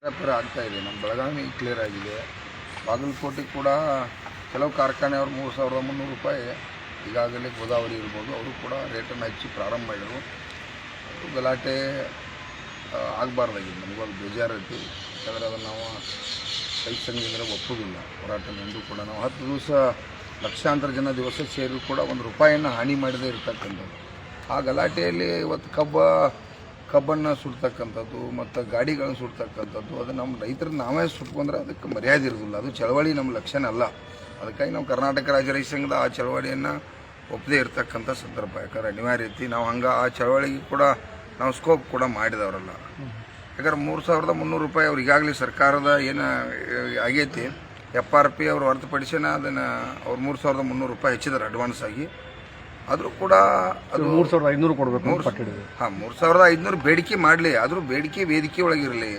ವ್ಯಾಪಾರ ಆಗ್ತಾ ಇದೆ. ನಮ್ಮ ಬೆಳಗಾವಿ ಕ್ಲಿಯರ್ ಆಗಿದೆ. ಬಾಗಲಕೋಟೆ ಕೂಡ ಕೆಲವು ಕಾರ್ಖಾನೆಯವರು 3,300 ರೂಪಾಯಿ ಈಗಾಗಲೇ ಗೋದಾವರಿ ಇರ್ಬೋದು, ಅವರು ಕೂಡ ರೇಟನ್ನು ಹೆಚ್ಚಿ ಪ್ರಾರಂಭ ಮಾಡಿದರು. ಗಲಾಟೆ ಆಗಬಾರ್ದಾಗಿದೆ. ನಮಗೊಂದು ಬೇಜಾರೈತಿ. ಯಾಕಂದರೆ ಅದನ್ನು ನಾವು ರೈತ ಸಂಘದಿಂದ ಒಪ್ಪೋದಿಲ್ಲ. ಹೋರಾಟ ಎಂದು ಕೂಡ ನಾವು 10 ದಿವಸ ಲಕ್ಷಾಂತರ ಜನ ದಿವಸ ಸೇರಿ ಕೂಡ ₹1 ಹಾನಿ ಮಾಡದೇ ಇರ್ತಕ್ಕಂಥದ್ದು. ಆ ಗಲಾಟೆಯಲ್ಲಿ ಇವತ್ತು ಕಬ್ಬನ್ನು ಸುಡ್ತಕ್ಕಂಥದ್ದು ಮತ್ತು ಗಾಡಿಗಳನ್ನು ಸುಡ್ತಕ್ಕಂಥದ್ದು, ಅದು ನಮ್ಮ ರೈತರು ನಾವೇ ಸುಟ್ಕೊಂಡ್ರೆ ಅದಕ್ಕೆ ಮರ್ಯಾದೆ ಇರೋದಿಲ್ಲ. ಅದು ಚಳವಳಿ ನಮ್ಮ ಲಕ್ಷಣ ಅಲ್ಲ. ಅದಕ್ಕಾಗಿ ನಾವು ಕರ್ನಾಟಕ ರಾಜ್ಯ ರೈತ ಸಂಘದ ಆ ಚಳವಳಿಯನ್ನು ಒಪ್ಪದೇ ಇರತಕ್ಕಂಥ ಸಂದರ್ಭ. ಯಾಕಂದ್ರೆ ಅನಿವಾರ್ಯ ಐತಿ. ನಾವು ಹಂಗೆ ಆ ಚಳವಳಿಗೆ ಕೂಡ ನಾವು ಸ್ಕೋಪ್ ಕೂಡ ಮಾಡಿದವರಲ್ಲ. ಯಾಕಂದ್ರೆ 3,300 ರೂಪಾಯಿ ಅವ್ರು ಈಗಾಗಲೇ ಸರ್ಕಾರದ ಏನು ಆಗೈತಿ FRP ಅವರು ಹೊರತುಪಡಿಸಿನ ಅದನ್ನು ಅವ್ರು 3,300 ರೂಪಾಯಿ ಹೆಚ್ಚಿದ್ದಾರೆ ಅಡ್ವಾನ್ಸ್ ಆಗಿ. ಆದರೂ ಕೂಡ ಅದು 3,500 ಕೊಡಬೇಕು. ಹಾಂ, 3,500 ಬೇಡಿಕೆ ಮಾಡಲಿ. ಆದರೂ ಬೇಡಿಕೆ ವೇದಿಕೆ ಒಳಗಿರಲಿ.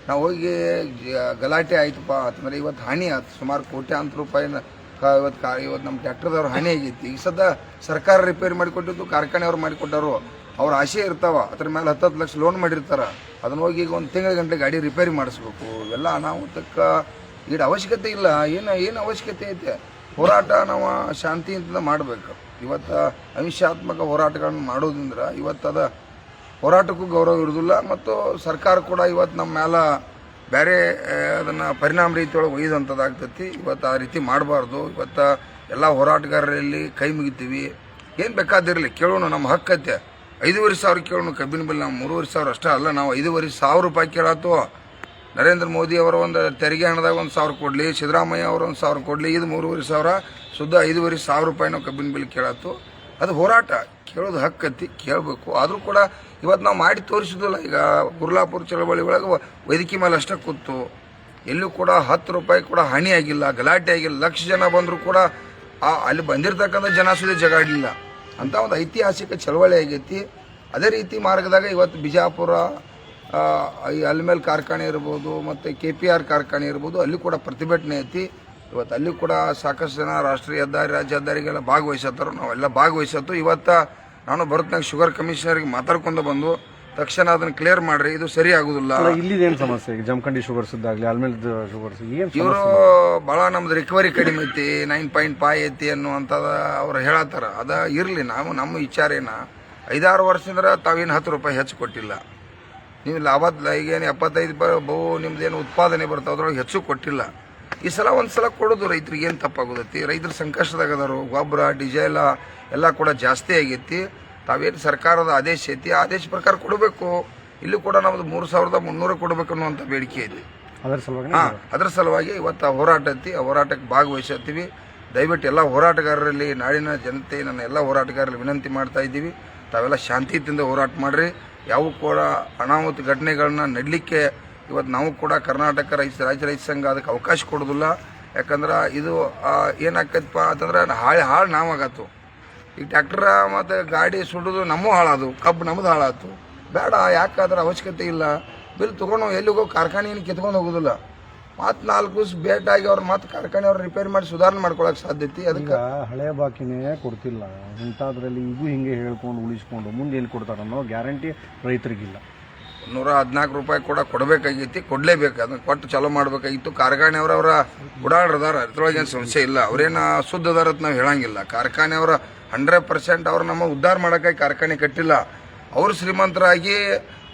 ನಾವು ಹೋಗಿ ಗಲಾಟೆ ಆಯ್ತಪ್ಪ ಅಂತಂದರೆ ಇವತ್ತು ಹಾನಿ ಆಯ್ತು. ಸುಮಾರು ಕೋಟ್ಯಾಂತರ ರೂಪಾಯಿನ ಇವತ್ತು ನಮ್ಮ ಟ್ರ್ಯಾಕ್ಟರ್ದವ್ರು ಹಾನಿ ಆಗೈತಿ. ಈಗ ಸದ್ಯ ಸರ್ಕಾರ ರಿಪೇರಿ ಮಾಡಿಕೊಟ್ಟಿದ್ದು ಕಾರ್ಖಾನೆಯವ್ರು ಮಾಡಿಕೊಟ್ಟರು. ಅವ್ರ ಆಸೆ ಇರ್ತಾವ, ಅದ್ರ ಮೇಲೆ 10 ಲಕ್ಷ ಲೋನ್ ಮಾಡಿರ್ತಾರೆ. ಅದನ್ನ ಹೋಗಿ ಈಗ 1 ತಿಂಗಳ ಗಂಟೆ ಗಾಡಿ ರಿಪೇರಿ ಮಾಡಿಸ್ಬೇಕು. ಇವೆಲ್ಲ ಅನಾಹುತಕ್ಕೆ ಈಡು ಅವಶ್ಯಕತೆ ಇಲ್ಲ. ಏನು ಅವಶ್ಯಕತೆ ಐತೆ? ಹೋರಾಟ ನಾವು ಶಾಂತಿಯಿಂದ ಮಾಡಬೇಕು. ಇವತ್ತು ಅಹಿಂಸಾತ್ಮಕ ಹೋರಾಟಗಳನ್ನು ಮಾಡೋದ್ರಿಂದ ಇವತ್ತು ಹೋರಾಟಕ್ಕೂ ಗೌರವ ಇರೋದಿಲ್ಲ. ಮತ್ತು ಸರ್ಕಾರ ಕೂಡ ಇವತ್ತು ನಮ್ಮ ಮೇಲೆ ಬೇರೆ ಅದನ್ನು ಪರಿಣಾಮ ರೀತಿಯೊಳಗೆ ಒಯ್ದಂಥದ್ದಾಗ್ತೈತಿ. ಇವತ್ತು ಆ ರೀತಿ ಮಾಡಬಾರ್ದು. ಇವತ್ತು ಎಲ್ಲ ಹೋರಾಟಗಾರರಲ್ಲಿ ಕೈ ಮುಗಿತೀವಿ. ಏನು ಬೇಕಾದಿರಲಿ ಕೇಳೋಣ, ನಮ್ಮ ಹಕ್ಕತ್ತೆ. 5,500 ಕೇಳೋಣ ಕಬ್ಬಿನ ಬಿಲ್. ನಾವು 3,500 ಅಷ್ಟೇ ಅಲ್ಲ, ನಾವು 5,500 ರೂಪಾಯಿ ಕೇಳತ್ತು. ನರೇಂದ್ರ ಮೋದಿ ಅವರ ಒಂದು ತೆರಿಗೆ ಹಣದಾಗ 1,000 ಕೊಡಲಿ, ಸಿದ್ದರಾಮಯ್ಯ ಅವರು 1,000 ಕೊಡಲಿ. ಇದು 3,500 ಶುದ್ಧ 5,500 ರೂಪಾಯಿ ನಾವು ಕಬ್ಬಿನ ಬಿಲ್ ಕೇಳತ್ತು. ಅದು ಹೋರಾಟ, ಕೇಳೋದು ಹಕ್ಕತ್ತಿ, ಕೇಳಬೇಕು. ಆದರೂ ಕೂಡ ಇವತ್ತು ನಾವು ಮಾಡಿ ತೋರಿಸೋದಿಲ್ಲ. ಈಗ ಕುರ್ಲಾಪುರ ಚಳವಳಿ ಒಳಗೆ ವೇದಿಕೆ ಮೇಲೆ ಅಷ್ಟೇ ಕೂತು ಎಲ್ಲೂ ಕೂಡ 10 ರೂಪಾಯಿ ಕೂಡ ಹಾನಿ ಆಗಿಲ್ಲ, ಗಲಾಟೆ ಆಗಿಲ್ಲ. ಲಕ್ಷ ಜನ ಬಂದರೂ ಕೂಡ ಅಲ್ಲಿ ಬಂದಿರತಕ್ಕಂಥ ಜನ ಸುದ್ದಿ ಜಗಾಡಲಿಲ್ಲ ಅಂತ ಒಂದು ಐತಿಹಾಸಿಕ ಚಳವಳಿ ಆಗೈತಿ. ಅದೇ ರೀತಿ ಮಾರ್ಗದಾಗ ಇವತ್ತು ಬಿಜಾಪುರ ಅಲ್ಮೇಲ್ ಕಾರ್ಖಾನೆ ಇರ್ಬೋದು ಮತ್ತು KPR ಕಾರ್ಖಾನೆ ಇರ್ಬೋದು, ಅಲ್ಲಿ ಕೂಡ ಪ್ರತಿಭಟನೆ ಐತಿ. ಇವತ್ತು ಅಲ್ಲಿ ಕೂಡ ಸಾಕಷ್ಟು ಜನ ರಾಷ್ಟ್ರೀಯ ಹೆದ್ದಾರಿ ರಾಜ್ಯ ಹೆದ್ದಾರಿಗೆಲ್ಲ ಭಾಗವಹಿಸತ್ತಾರೋ, ನಾವೆಲ್ಲ ಭಾಗವಹಿಸತ್ತು. ಇವತ್ತು ನಾನು ಬರುತ್ತನಾಗ ಶುಗರ್ ಕಮಿಷನರ್ಗೆ ಮಾತಾಡ್ಕೊಂಡು ಬಂದು ತಕ್ಷಣ ಅದನ್ನು ಕ್ಲಿಯರ್ ಮಾಡ್ರಿ, ಇದು ಸರಿ ಆಗುದಿಲ್ಲ. ಇಲ್ಲಿದೇನು ಸಮಸ್ಯೆ? ಜಮಖಂಡಿ ಶುಗರ್ಸ್ ಇದ್ದಾಗಲಿ ಅಲ್ಮೇಲ್ ಶುಗರ್ಸ್ ಇವರು ಭಾಳ ನಮ್ದು ರಿಕವರಿ ಕಡಿಮೆ ಐತಿ, 9.5 ಐತಿ ಅನ್ನುವಂಥದ್ದು ಅವ್ರು ಹೇಳತ್ತಾರ. ಅದ ಇರಲಿ. ನಮ್ಮ ವಿಚಾರೇನ 5-6 ವರ್ಷದಿಂದ ತಾವೇನು 10 ರೂಪಾಯಿ ಹೆಚ್ಚು ಕೊಟ್ಟಿಲ್ಲ. ನೀವು ಲಾಭದ ಈಗೇನು 75 ಬಹು ನಿಮ್ದೇನು ಉತ್ಪಾದನೆ ಬರ್ತದೆ, ಅದ್ರೊಳಗೆ ಹೆಚ್ಚು ಕೊಟ್ಟಿಲ್ಲ. ಈ ಸಲ ಒಂದು ಸಲ ಕೊಡೋದು ರೈತರಿಗೆ ಏನು ತಪ್ಪಾಗೋದೈತಿ? ರೈತರು ಸಂಕಷ್ಟದಾಗದಾರು. ಗೊಬ್ಬರ ಡೀಸೆಲ್ ಎಲ್ಲ ಕೂಡ ಜಾಸ್ತಿ ಆಗೈತಿ. ತಾವೇನು ಸರ್ಕಾರದ ಆದೇಶ ಐತಿ, ಆದೇಶ ಪ್ರಕಾರ ಕೊಡಬೇಕು. ಇಲ್ಲಿ ಕೂಡ ನಮ್ಮದು 3,300 ಕೊಡಬೇಕು ಅನ್ನುವಂಥ ಬೇಡಿಕೆ ಐತಿ. ಅದರ ಸಲುವಾಗಿ ಇವತ್ತು ಹೋರಾಟ ಐತಿ. ಆ ಹೋರಾಟಕ್ಕೆ ಭಾಗವಹಿಸತ್ತೀವಿ. ದಯವಿಟ್ಟು ಎಲ್ಲ ಹೋರಾಟಗಾರರಲ್ಲಿ, ನಾಡಿನ ಜನತೆ, ನನ್ನ ಎಲ್ಲ ಹೋರಾಟಗಾರರಲ್ಲಿ ವಿನಂತಿ ಮಾಡ್ತಾ ಇದ್ದೀವಿ, ತಾವೆಲ್ಲ ಶಾಂತಿಯಿಂದ ಹೋರಾಟ ಮಾಡಿರಿ. ಯಾವ ಕೂಡ ಅನಾಹುತ ಘಟನೆಗಳನ್ನ ನಡಲಿಕ್ಕೆ ಇವತ್ತು ನಾವು ಕೂಡ ಕರ್ನಾಟಕ ರಾಜ್ಯ ರೈತ ಸಂಘ ಅದಕ್ಕೆ ಅವಕಾಶ ಕೊಡೋದಿಲ್ಲ. ಯಾಕಂದ್ರೆ ಇದು ಏನಾಕೈತಪ್ಪ ಅಂತಂದ್ರೆ ಹಾಳು ನಾವಾಗತ್ತು. ಈಗ ಟ್ರ್ಯಾಕ್ಟರ್ ಮತ್ತು ಗಾಡಿ ಸುಡೋದು ನಮ್ಮೂ ಹಾಳಾದು, ಕಬ್ಬು ನಮ್ಮದು ಹಾಳಾತು. ಬೇಡ, ಯಾಕಾದ್ರೆ ಅವಶ್ಯಕತೆ ಇಲ್ಲ. ಬಿಲ್ ತೊಗೊಂಡು ಎಲ್ಲಿಗೋ ಕಾರ್ಖಾನೆಯನ್ನು ಕಿತ್ಕೊಂಡು ಹೋಗೋದಿಲ್ಲ. ಮತ್ತು 4 ದಿವಸ ಭೇಟಾಗಿ ಅವ್ರು ಮತ್ತೆ ಕಾರ್ಖಾನೆಯವ್ರು ರಿಪೇರಿ ಮಾಡಿ ಸುಧಾರಣೆ ಮಾಡ್ಕೊಳಕ್ಕೆ ಸಾಧ್ಯತೆ. ಅದಕ್ಕೆ ಹಳೆ ಬಾಕಿನೇ ಕೊಡ್ತಿಲ್ಲ. ಇಂಥದ್ರಲ್ಲಿ ಇದು ಹಿಂಗೆ ಹೇಳ್ಕೊಂಡು ಉಳಿಸ್ಕೊಂಡು ಮುಂದೆ ಏನು ಕೊಡ್ತಾರೆ ಅನ್ನೋ ಗ್ಯಾರಂಟಿ ರೈತರಿಗಿಲ್ಲ. 114 ರೂಪಾಯಿ ಕೂಡ ಕೊಡಬೇಕಾಗಿತ್ತು, ಕೊಡಲೇಬೇಕು. ಅದನ್ನ ಕೊಟ್ಟು ಚಾಲೂ ಮಾಡಬೇಕಾಗಿತ್ತು. ಕಾರ್ಖಾನೆಯವರ ಉಡಾಡ್ರದಾರ, ಅದ್ರೊಳಗೇನು ಸಮಸ್ಯೆ ಇಲ್ಲ. ಅವ್ರೇನು ಶುದ್ಧದಾರ ನಾವು ಹೇಳಂಗಿಲ್ಲ. ಕಾರ್ಖಾನೆಯವರ 100% ಅವ್ರು ನಮ್ಮ ಉದ್ಧಾರ ಮಾಡೋಕ್ಕಾಗಿ ಕಾರ್ಖಾನೆ ಕಟ್ಟಿಲ್ಲ. ಅವರು ಶ್ರೀಮಂತರಾಗಿ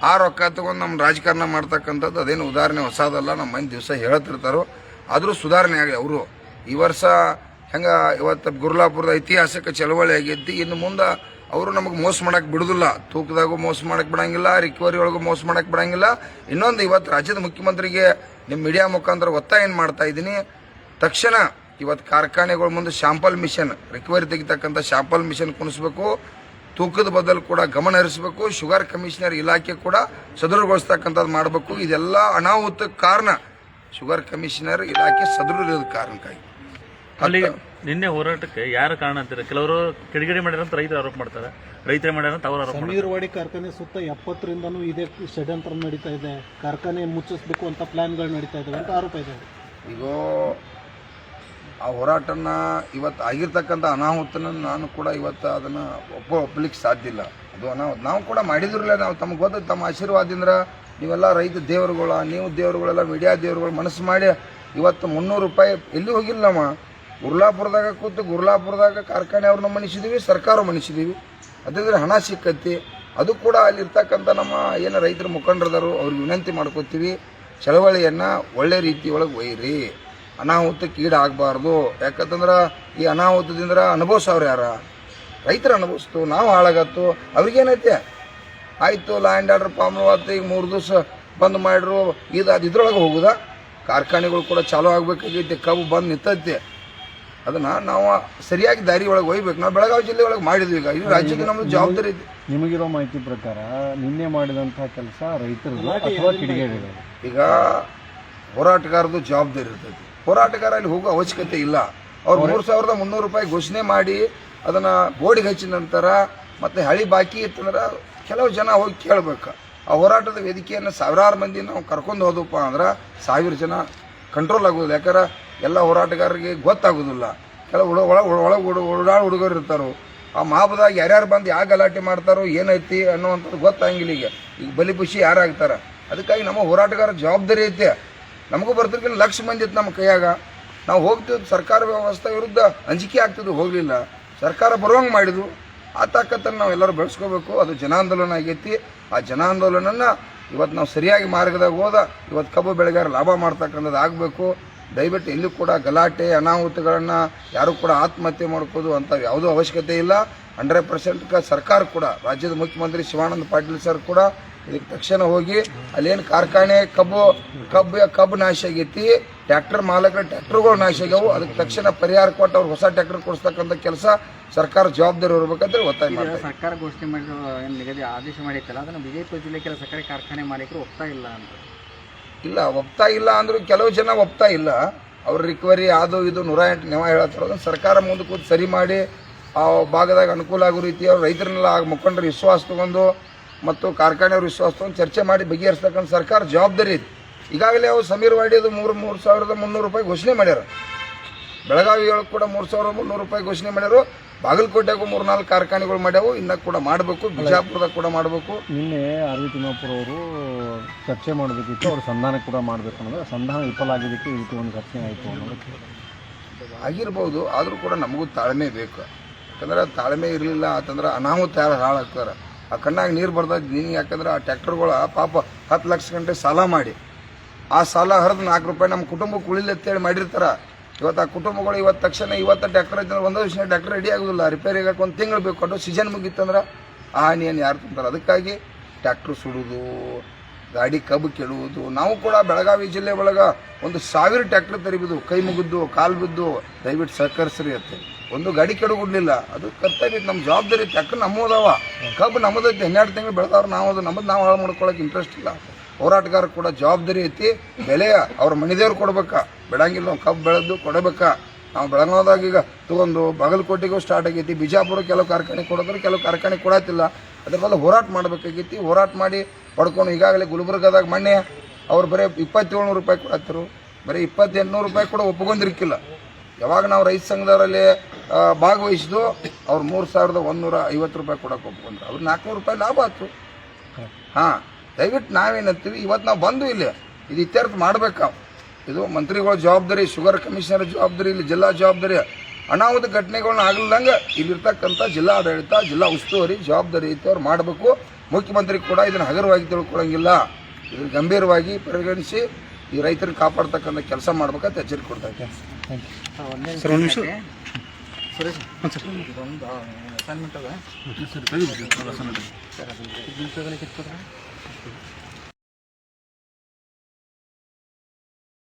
ಆ ರೊಕ್ಕ ತಗೊಂಡು ನಮ್ಮ ರಾಜಕಾರಣ ಮಾಡ್ತಕ್ಕಂಥದ್ದು ಅದೇನು ಉದಾಹರಣೆ ಹೊಸದಲ್ಲ. ನಮ್ಮ ಮಂದಿ ದಿವಸ ಹೇಳ್ತಿರ್ತಾರೋ. ಆದರೂ ಸುಧಾರಣೆ ಆಗಲಿ. ಅವರು ಈ ವರ್ಷ ಹೆಂಗೆ ಇವತ್ತು ಗುರ್ಲಾಪುರದ ಐತಿಹಾಸಿಕ ಚಳವಳಿ ಆಗೈತಿ. ಇನ್ನು ಮುಂದೆ ಅವರು ನಮಗೆ ಮೋಸ ಮಾಡಕ್ಕೆ ಬಿಡೋದಿಲ್ಲ. ತೂಕದಾಗೂ ಮೋಸ ಮಾಡಕ್ಕೆ ಬಿಡಂಗಿಲ್ಲ, ರಿಕವರಿ ಒಳಗೂ ಮೋಸ ಮಾಡಕ್ಕೆ ಬಿಡಂಗಿಲ್ಲ. ಇನ್ನೊಂದು, ಇವತ್ತು ರಾಜ್ಯದ ಮುಖ್ಯಮಂತ್ರಿಗೆ ನಿಮ್ಮ ಮೀಡಿಯಾ ಮುಖಾಂತರ ಒತ್ತಾಯ ಮಾಡ್ತಾ ಇದ್ದೀನಿ. ತಕ್ಷಣ ಇವತ್ತು ಕಾರ್ಖಾನೆಗಳ ಮುಂದೆ ಶಾಂಪಲ್ ಮಿಷನ್, ರಿಕವರಿ ತೆಗಿತಕ್ಕಂಥ ಶಾಂಪಲ್ ಮಿಷನ್ ಕುಣಿಸ್ಬೇಕು. ತೂಕದ ಬದಲು ಕೂಡ ಗಮನ ಹರಿಸಬೇಕು. ಶುಗರ್ ಕಮಿಷನರ್ ಇಲಾಖೆ ಕೂಡ ಸದೃಢಗೊಳಿಸ್ತಕ್ಕಂಥದ್ದು ಮಾಡಬೇಕು. ಇದೆಲ್ಲ ಅನಾಹುತಕ್ಕೆ ಕಾರಣ ಶುಗರ್ ಕಮಿಷನರ್ ಇಲಾಖೆ ಸದೃಢ ಕಾರಣಕ್ಕಾಗಿ. ಅಲ್ಲಿ ನಿನ್ನೆ ಹೋರಾಟಕ್ಕೆ ಯಾರು ಕಾರಣ ಅಂತಾರೆ? ಕೆಲವರು ಕಿಡಿಗೇಡಿ ಮಾಡ್ಯಾರ ಅಂತ ರೈತರು ಆರೋಪ ಮಾಡ್ತಾರೆ, ರೈತರೇ ಮಾಡ್ಯಾರ ಅಂತ ಅವರು ಆರೋಪ ಮಾಡ್ತಾರೆ. ಸಮೀರ್ವಾಡಿ ಕಾರ್ಖಾನೆ ಸುತ್ತ 70ರಿಂದನೂ ಇದೇ ಷಡ್ಯಂತ್ರ ನಡೀತಾ ಇದೆ. ಕಾರ್ಖಾನೆ ಮುಚ್ಚಿಸ್ಬೇಕು ಅಂತ ಪ್ಲಾನ್ಗಳು ನಡೀತಾ ಇದ್ದಾವೆ ಅಂತ ಆರೋಪ ಇದೆ. ಈಗ ಆ ಹೋರಾಟನ ಇವತ್ತು ಆಗಿರ್ತಕ್ಕಂಥ ಅನಾಹುತನ ನಾನು ಕೂಡ ಇವತ್ತು ಅದನ್ನು ಒಪ್ಪಲಿಕ್ಕೆ ಸಾಧ್ಯ ಇಲ್ಲ. ಅದು ಅನಾಹುತ ನಾವು ಕೂಡ ಮಾಡಿದ್ರಲ್ಲ. ನಾವು ತಮಗೆ ಗೊತ್ತ, ತಮ್ಮ ಆಶೀರ್ವಾದದಿಂದ ನೀವೆಲ್ಲ ರೈತ ದೇವರುಗಳ, ನೀವು ದೇವರುಗಳೆಲ್ಲ ಮೀಡಿಯಾ ದೇವರುಗಳು ಮನಸ್ಸು ಮಾಡಿ ಇವತ್ತು 300 ರೂಪಾಯಿ ಎಲ್ಲಿ ಹೋಗಿಲ್ಲಮ್ಮ. ಗುರ್ಲಾಪುರದಾಗ ಕೂತು ಗುರ್ಲಾಪುರದಾಗ ಕಾರ್ಖಾನೆ ಅವ್ರನ್ನ ಮಣಿಸಿದೀವಿ, ಸರ್ಕಾರ ಮಣಿಸಿದೀವಿ. ಅದಂದ್ರೆ ಹಣ ಸಿಕ್ಕತ್ತಿ. ಅದು ಕೂಡ ಅಲ್ಲಿರ್ತಕ್ಕಂಥ ನಮ್ಮ ಏನು ರೈತರ ಮುಖಂಡರದಾರು ಅವ್ರಿಗೆ ವಿನಂತಿ ಮಾಡ್ಕೋತೀವಿ, ಚಳವಳಿಯನ್ನು ಒಳ್ಳೆ ರೀತಿ ಒಳಗೆ ಒಯ್ಯಿರಿ, ಅನಾಹುತಕ್ಕೆ ಈಡಾಗಬಾರ್ದು. ಯಾಕಂತಂದ್ರೆ ಈ ಅನಾಹುತದಿಂದ ಅನುಭವಿಸೋರು ಯಾರ? ರೈತರು ಅನುಭವಿಸ್ತು, ನಾವು ಹಾಳಾಗತ್ತು, ಅವ್ರಿಗೇನೈತೆ ಆಯಿತು ಲ್ಯಾಂಡ್ ಆರ್ಡರ್ ಪಾಮ್ರವಾತು, ಈಗ 3 ದಿವಸ ಬಂದ್ ಮಾಡಿದ್ರು, ಅದು ಇದ್ರೊಳಗೆ ಹೋಗುದಾ? ಕಾರ್ಖಾನೆಗಳು ಕೂಡ ಚಾಲೂ ಆಗಬೇಕಾಗೈತೆ, ಕಬ್ಬು ಬಂದು ನಿಂತೈತೆ. ಅದನ್ನು ನಾವು ಸರಿಯಾಗಿ ದಾರಿ ಒಳಗೆ ಒಯ್ಬೇಕು. ನಾವು ಬೆಳಗಾವಿ ಜಿಲ್ಲೆ ಒಳಗೆ ಮಾಡಿದ್ವಿ. ಈಗ ಇದು ರಾಜ್ಯದ ನಮ್ಮದು ಜವಾಬ್ದಾರಿ ಇದೆ. ನಿಮಗಿರೋ ಮಾಹಿತಿ ಪ್ರಕಾರ ನಿನ್ನೆ ಮಾಡಿದಂಥ ಕೆಲಸ ರೈತರದ್ದು ಅಥವಾ ಕಿಡಿಗೇಡಿಗಳು? ಈಗ ಹೋರಾಟಗಾರದು ಜವಾಬ್ದಾರಿ ಇರ್ತೈತಿ. ಹೋರಾಟಗಾರ ಅಲ್ಲಿ ಹೋಗೋ ಅವಶ್ಯಕತೆ ಇಲ್ಲ. ಅವ್ರು 3,300 ರೂಪಾಯಿ ಘೋಷಣೆ ಮಾಡಿ ಅದನ್ನು ಬೋರ್ಡಿಗೆ ಹಚ್ಚಿದ ನಂತರ ಮತ್ತೆ ಹಳಿ ಬಾಕಿ ಇತ್ತಂದ್ರೆ ಕೆಲವು ಜನ ಹೋಗಿ ಕೇಳಬೇಕು. ಆ ಹೋರಾಟದ ವೇದಿಕೆಯನ್ನು ಸಾವಿರಾರು ಮಂದಿ ನಾವು ಕರ್ಕೊಂಡು ಹೋದಪ್ಪ ಅಂದ್ರೆ 1000 ಜನ ಕಂಟ್ರೋಲ್ ಆಗೋದಿಲ್ಲ. ಯಾಕಂದ್ರೆ ಎಲ್ಲ ಹೋರಾಟಗಾರರಿಗೆ ಗೊತ್ತಾಗೋದಿಲ್ಲ. ಕೆಲವು ಒಳಗೆ ಓಡಾಡ ಹುಡುಗರು ಇರ್ತಾರೋ, ಆ ಮಾಪದಾಗ ಯಾರ್ಯಾರು ಬಂದು ಯಾವ ಗಲಾಟೆ ಮಾಡ್ತಾರೋ ಏನೈತಿ ಅನ್ನೋವಂಥದ್ದು ಗೊತ್ತಾಗಿಲ್ಲ. ಈಗ ಬಲಿಪುಷಿ ಯಾರಾಗ್ತಾರೆ. ಅದಕ್ಕಾಗಿ ನಮ್ಮ ಹೋರಾಟಗಾರ ಜವಾಬ್ದಾರಿ ಐತೆ. ನಮಗೂ ಬರ್ತಿರ್ಕಿಲ್ಲ, ಲಕ್ಷ ಮಂದಿ ಇತ್ತು ನಮ್ಮ ಕೈಯಾಗ. ನಾವು ಹೋಗ್ತಿದ್ದು ಸರ್ಕಾರ ವ್ಯವಸ್ಥೆ ವಿರುದ್ಧ ಅಂಜಿಕೆ ಆಗ್ತಿದ್ದು, ಹೋಗಲಿಲ್ಲ. ಸರ್ಕಾರ ಬರುವಂಗೆ ಮಾಡಿದ್ವು. ಆ ತಾಕತ್ತನ್ನು ನಾವು ಎಲ್ಲರೂ ಬೆಳೆಸ್ಕೋಬೇಕು. ಅದು ಜನಾಂದೋಲನ ಆಗೈತಿ. ಆ ಜನಾಂದೋಲನನ್ನು ಇವತ್ತು ನಾವು ಸರಿಯಾಗಿ ಮಾರ್ಗದಾಗ ಹೋದ ಇವತ್ತು ಕಬ್ಬು ಬೆಳೆಗಾರ ಲಾಭ ಮಾಡ್ತಕ್ಕಂಥದ್ದು ಆಗಬೇಕು. ದಯವಿಟ್ಟು ಎಲ್ಲೂ ಕೂಡ ಗಲಾಟೆ ಅನಾಹುತಗಳನ್ನು ಯಾರು ಕೂಡ ಆತ್ಮಹತ್ಯೆ ಮಾಡ್ಕೋದು ಅಂತ ಯಾವುದೂ ಅವಶ್ಯಕತೆ ಇಲ್ಲ. 100% ಸರ್ಕಾರ ಕೂಡ, ರಾಜ್ಯದ ಮುಖ್ಯಮಂತ್ರಿ ಶಿವಾನಂದ ಪಾಟೀಲ್ ಸರ್ ಕೂಡ ಇದಕ್ಕೆ ತಕ್ಷಣ ಹೋಗಿ ಅಲ್ಲೇನು ಕಾರ್ಖಾನೆ ಕಬ್ಬು ನಾಶ ಆಗೈತಿ, ಟ್ರ್ಯಾಕ್ಟರ್ ಮಾಲಕರ ಟ್ರ್ಯಾಕ್ಟರ್ಗಳು ನಾಶ ಆಗ್ಯಾವು, ಅದಕ್ಕೆ ತಕ್ಷಣ ಪರಿಹಾರ ಕೊಟ್ಟು ಅವ್ರು ಹೊಸ ಟ್ರ್ಯಾಕ್ಟರ್ ಕೊಡಿಸ್ತಕ್ಕಂಥ ಕೆಲಸ ಸರ್ಕಾರ ಜವಾಬ್ದಾರಿ ಇರಬೇಕಂತ ಒತ್ತಾಯ ಮಾಡ್ತಾರೆ. ಸರ್ಕಾರ ಘೋಷಣೆ ಮಾಡಿರೋ ಏನು ನಿಗದಿ ಆದೇಶ ಮಾಡಿತ್ತಲ್ಲ, ಅದನ್ನು ವಿಜಯಪುರ ಜಿಲ್ಲೆ ಕೆಲ ಸಕ್ಕರೆ ಕಾರ್ಖಾನೆ ಮಾಲೀಕರು ಒಪ್ತಾ ಇಲ್ಲ ಅಂತ. ಇಲ್ಲ, ಒಪ್ತಾ ಇಲ್ಲ ಅಂದರೂ ಕೆಲವು ಜನ ಒಪ್ತಾ ಇಲ್ಲ. ಅವ್ರ ರಿಕವರಿ ಅದು ಇದು 108 ನೆವ ಹೇಳತ್ತಾರ. ಅದನ್ನು ಸರ್ಕಾರ ಮುಂದೆ ಕೂತು ಸರಿ ಮಾಡಿ ಆ ಭಾಗದಾಗ ಅನುಕೂಲ ಆಗೋ ರೀತಿ ಅವ್ರು ರೈತರನ್ನೆಲ್ಲ ಮುಖಂಡರು ವಿಶ್ವಾಸ ತೊಗೊಂಡು ಮತ್ತು ಕಾರ್ಖಾನೆಯವ್ರ ವಿಶ್ವಾಸ ತೊಗೊಂಡು ಚರ್ಚೆ ಮಾಡಿ ಬಗೆಹರಿಸ್ತಕ್ಕಂಥ ಸರ್ಕಾರ ಜವಾಬ್ದಾರಿ ಐತಿ. ಈಗಾಗಲೇ ಅವು ಸಮೀರ್ ವಾಡಿದು 3,300 ರೂಪಾಯಿ ಘೋಷಣೆ ಮಾಡ್ಯಾರ. ಬೆಳಗಾವಿ ಒಳಗೆ ಕೂಡ 3,300 ರೂಪಾಯಿ ಘೋಷಣೆ ಮಾಡ್ಯಾರು. ಬಾಗಲಕೋಟೆಗೂ 3-4 ಕಾರ್ಖಾನೆಗಳು ಮಾಡ್ಯಾವು. ಇನ್ನೂ ಕೂಡ ಮಾಡಬೇಕು. ಬಿಜಾಪುರದಾಗ ಕೂಡ ಮಾಡಬೇಕು. ನಿನ್ನೆ ಆರ್.ವಿ. ತಿಮ್ಮಾಪುರ ಅವರು ಚರ್ಚೆ ಮಾಡೋದಕ್ಕಿತ್ತು, ಅವರು ಸಂಧಾನ ಕೂಡ ಮಾಡಬೇಕು ಅನ್ನೋದು. ಸಂಧಾನ ವಿಫಲ ಆಗಿದ್ದಕ್ಕೆ ಈ ರೀತಿ ಒಂದು ಘಟನೆ ಆಯಿತು ಅನ್ನೋದಕ್ಕೆ ಆಗಿರ್ಬೋದು. ಆದರೂ ಕೂಡ ನಮಗೂ ತಾಳ್ಮೆ ಬೇಕು. ಯಾಕಂದ್ರೆ ತಾಳ್ಮೆ ಇರಲಿಲ್ಲ ಅಂತಂದ್ರೆ ಅನಾಹುತ ಯಾರು ಹಾಳಾಗ್ತಾರೆ. ಆ ಕಣ್ಣಾಗ ನೀರು ಬರ್ದೈತಿ ನೀನು. ಯಾಕಂದ್ರೆ ಆ ಟ್ರ್ಯಾಕ್ಟರ್ಗಳು ಪಾಪ 10 ಲಕ್ಷ ಗಂಟೆ ಸಾಲ ಮಾಡಿ ಆ ಸಾಲ ಹರಿದು 4 ರೂಪಾಯಿ ನಮ್ಮ ಕುಟುಂಬಕ್ಕೆ ಉಳಿಲಿ ಅಂತೇಳಿ ಮಾಡಿರ್ತಾರೆ. ಇವತ್ತು ಆ ಕುಟುಂಬಗಳು ಇವತ್ತು ತಕ್ಷಣ ಟ್ರ್ಯಾಕ್ಟರ್ ಐತೆ, ಒಂದೇ ದಿವಸ ಟ್ರ್ಯಾಕ್ಟರ್ ರೆಡಿ ಆಗೋದಿಲ್ಲ. ರಿಪೇರಿ ಆಗಕ್ಕೆ 1 ತಿಂಗಳು ಬೇಕು. ಕೊಟ್ಟು ಸೀಸನ್ ಮುಗಿತ್ತಂದ್ರೆ ಆ ಹಾನಿಯನ್ನು ಯಾರು ತುಂಬ್ತಾರೆ? ಅದಕ್ಕಾಗಿ ಟ್ರ್ಯಾಕ್ಟರ್ ಸುಡೋದು, ಗಾಡಿ ಕಬ್ಬು ಕೆಡುವುದು. ನಾವು ಕೂಡ ಬೆಳಗಾವಿ ಜಿಲ್ಲೆ ಒಳಗೆ 1,000 ಟ್ರ್ಯಾಕ್ಟರ್ ತರಿಬೋದು. ಕೈ ಮುಗಿದ್ದು ಕಾಲು ಬಿದ್ದು ದಯವಿಟ್ಟು ಸಹಕರಿಸ್ರಿ ಅಂತ. ಒಂದು ಗಾಡಿ ಕೆಡುಗುಡ್ಲಿಲ್ಲ. ಅದು ಕರ್ತವ್ಯ, ನಮ್ಮ ಜವಾಬ್ದಾರಿ. ಟ್ರ್ಯಾಕ್ಟರ್ ನಮ್ಮದವ, ಕಬ್ಬು ನಮ್ಮದೈತಿ. 12 ತಿಂಗಳು ಬೆಳೆದವ್ರು ನಾವು. ಅದು ನಮ್ಮದು ನಾವು ಹಾಳು ಮಾಡ್ಕೊಳಕ್ಕೆ ಇಂಟ್ರೆಸ್ಟ್ ಇಲ್ಲ. ಹೋರಾಟಗಾರ ಕೂಡ ಜವಾಬ್ದಾರಿ ಐತಿ. ಬೆಲೆ ಅವ್ರ ಮನೆದೇವ್ರು ಕೊಡ್ಬೇಕಾ? ಬಿಡಂಗಿಲ್ಲ. ನಾವು ಕಬ್ಬು ಬೆಳೆದು ಕೊಡಬೇಕಾ? ನಾವು ಬೆಳಗಾವದಾಗ ಈಗ ತಗೊಂಡು ಬಾಗಲಕೋಟೆಗೂ ಸ್ಟಾರ್ಟ್ ಆಗೈತಿ. ಬಿಜಾಪುರ ಕೆಲವು ಕಾರ್ಖಾನೆ ಕೊಡೋದ್ರೆ ಕೆಲವು ಕಾರ್ಖಾನೆ ಕೊಡತ್ತಿಲ್ಲ. ಅದ್ರ ಬದಲು ಹೋರಾಟ ಮಾಡಬೇಕಾಗೈತಿ. ಹೋರಾಟ ಮಾಡಿ ಪಡ್ಕೊಂಡು ಈಗಾಗಲೇ ಗುಲ್ಬರ್ಗದಾಗ ಮೊನ್ನೆ ಅವ್ರು ಬರೀ 2,700 ರೂಪಾಯಿ ಕೊಡತ್ತಿರು. ಬರೀ 2,800 ರೂಪಾಯಿ ಕೂಡ ಒಪ್ಕೊಂಡಿರ್ಕಿಲ್ಲ. ಯಾವಾಗ ನಾವು ರೈತ ಸಂಘದವರಲ್ಲಿ ಭಾಗವಹಿಸಿದ್ದು ಅವ್ರು 3,150 ರೂಪಾಯಿ ಕೊಡೋಕೆ ಒಪ್ಕೊಂಡ್ರು. ಅವ್ರು 400 ರೂಪಾಯಿ ಲಾಭ ಆಯ್ತು. ಹಾಂ, ದಯವಿಟ್ಟು ನಾವೇನಂತೀವಿ, ಇವತ್ತು ನಾವು ಬಂದು ಇಲ್ಲಿ ಇದು ಇತ್ಯರ್ಥ ಮಾಡ್ಬೇಕು. ಇದು ಮಂತ್ರಿಗಳ ಜವಾಬ್ದಾರಿ, ಶುಗರ್ ಕಮಿಷನರ್ ಜವಾಬ್ದಾರಿ, ಇಲ್ಲಿ ಜಿಲ್ಲಾ ಜವಾಬ್ದಾರಿ. ಅನಾಹುತ ಘಟನೆಗಳನ್ನ ಆಗಲ್ದಂಗೆ ಇಲ್ಲಿರ್ತಕ್ಕಂಥ ಜಿಲ್ಲಾ ಆಡಳಿತ, ಜಿಲ್ಲಾ ಉಸ್ತುವಾರಿ ಜವಾಬ್ದಾರಿ ಐತೆ, ಅವ್ರು ಮಾಡಬೇಕು. ಮುಖ್ಯಮಂತ್ರಿ ಕೂಡ ಇದನ್ನು ಹಗುರವಾಗಿ ತಿಳ್ಕೊಳ್ಳಂಗಿಲ್ಲ. ಇದನ್ನು ಗಂಭೀರವಾಗಿ ಪರಿಗಣಿಸಿ ಈ ರೈತರಿಗೆ ಕಾಪಾಡ್ತಕ್ಕಂಥ ಕೆಲಸ ಮಾಡ್ಬೇಕಂತ ಎಚ್ಚರಿಕೆ ಕೊಡ್ತಾ ಇದ್ದಾರೆ. ಸರ್ ಒಂದು ನಿಮಿಷ ಸುರೇಶ್, ಇದೊಂದು ಅಸೈನ್ಮೆಂಟ್ ಅದ ಸರ್, ಅದು